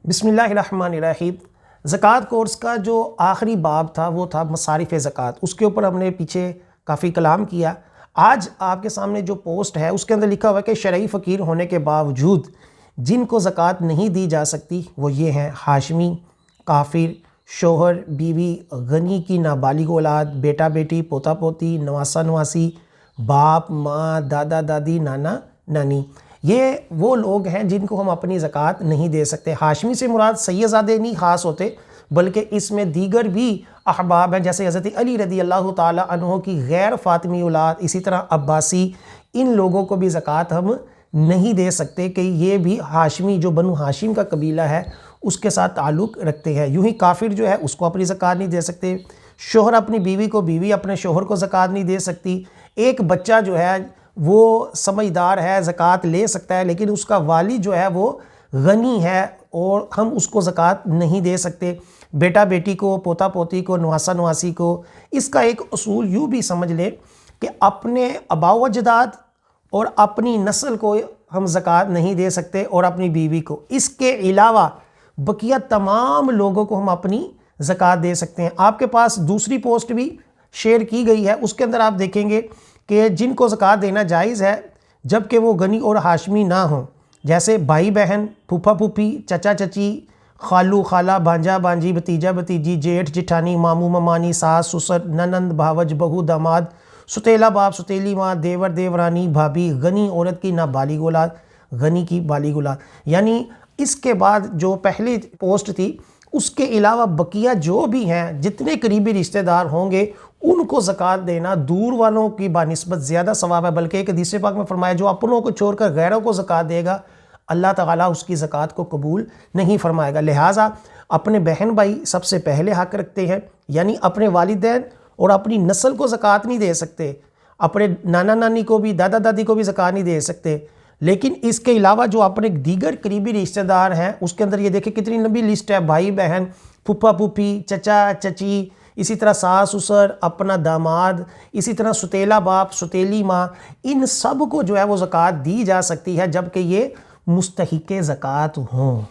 बिस्मिल्लाहिर्रहमानिर्रहीम। ज़कात कोर्स का जो आखिरी बाब था वो था मसारिफ़ ज़कात। उसके ऊपर हमने पीछे काफ़ी कलाम किया। आज आपके सामने जो पोस्ट है उसके अंदर लिखा हुआ है कि शरई फ़कीर होने के बावजूद जिनको ज़कात नहीं दी जा सकती वो ये हैं: हाशमी, काफिर, शोहर, बीवी, गनी की नाबालिग औलाद, बेटा बेटी, पोता पोती, नवासा नवासी, बाप माँ, दादा दादी, नाना नानी। ये वो लोग हैं जिनको हम अपनी ज़कात नहीं दे सकते। हाशमी से मुराद सैयदज़ादे नहीं ख़ास होते, बल्कि इसमें दीगर भी अहबाब हैं, जैसे हज़रत अली रदी अल्लाह ताला अन्हो की गैर फ़ातिमी औलाद, इसी तरह अब्बासी। इन लोगों को भी ज़कात हम नहीं दे सकते कि ये भी हाशमी, जो बनु हाशिम का कबीला है, उसके साथ ताल्लुक़ रखते हैं। यूँ ही काफिर जो है उसको अपनी ज़कात नहीं दे सकते। शोहर अपनी बीवी को, बीवी अपने शोहर को ज़कात नहीं दे सकती। एक बच्चा जो है वो समझदार है, ज़कात ले सकता है, लेकिन उसका वालिद जो है वो गनी है और हम उसको ज़कात नहीं दे सकते। बेटा बेटी को, पोता पोती को, नवासा नवासी को। इसका एक उसूल यूँ भी समझ लें कि अपने आबाओ अजदाद और अपनी नस्ल को हम ज़कात नहीं दे सकते और अपनी बीवी को। इसके अलावा बकिया तमाम लोगों को हम अपनी ज़कात दे सकते हैं। आपके पास दूसरी पोस्ट भी शेयर की गई है, उसके अंदर आप देखेंगे कि जिनको ज़कात देना जायज़ है जबकि वो गनी और हाशमी ना हों, जैसे भाई बहन, फूफा फूफी, चचा चची, खालू खाला, भांजा भांजी, भतीजा भतीजी, जेठ जिठानी, मामू ममानी, सास ससुर, ननंद भावज, बहू दामाद, सुतेला बाप सुतेली माँ, देवर देवरानी, भाभी, गनी औरत की नाबालिग औलाद, गनी की बालिग औलाद। यानी इसके बाद जो पहली पोस्ट थी उसके अलावा बकिया जो भी हैं, जितने करीबी रिश्तेदार होंगे उनको ज़कात देना दूर वालों की बानिस्बत ज़्यादा सवाब है। बल्कि एक हदीस पाक में फरमाया, जो अपनों को छोड़कर गैरों को ज़कात देगा अल्लाह ताला उसकी ज़कात को कबूल नहीं फरमाएगा। लिहाजा अपने बहन भाई सबसे पहले हक़ रखते हैं, यानी अपने वालिदैन और अपनी नस्ल को ज़कात नहीं दे सकते, अपने नाना नानी को भी, दादा दादी को भी ज़कात नहीं दे सकते। लेकिन इसके अलावा जो अपने दीगर करीबी रिश्तेदार हैं उसके अंदर ये देखें कितनी लंबी लिस्ट है: भाई बहन, फूफा फूफी, चचा चची, इसी तरह सास ससुर, अपना दामाद, इसी तरह सुतेला बाप सुतेली माँ। इन सब को जो है वो ज़कात दी जा सकती है जबकि ये मुस्तहिक़े ज़कात हों।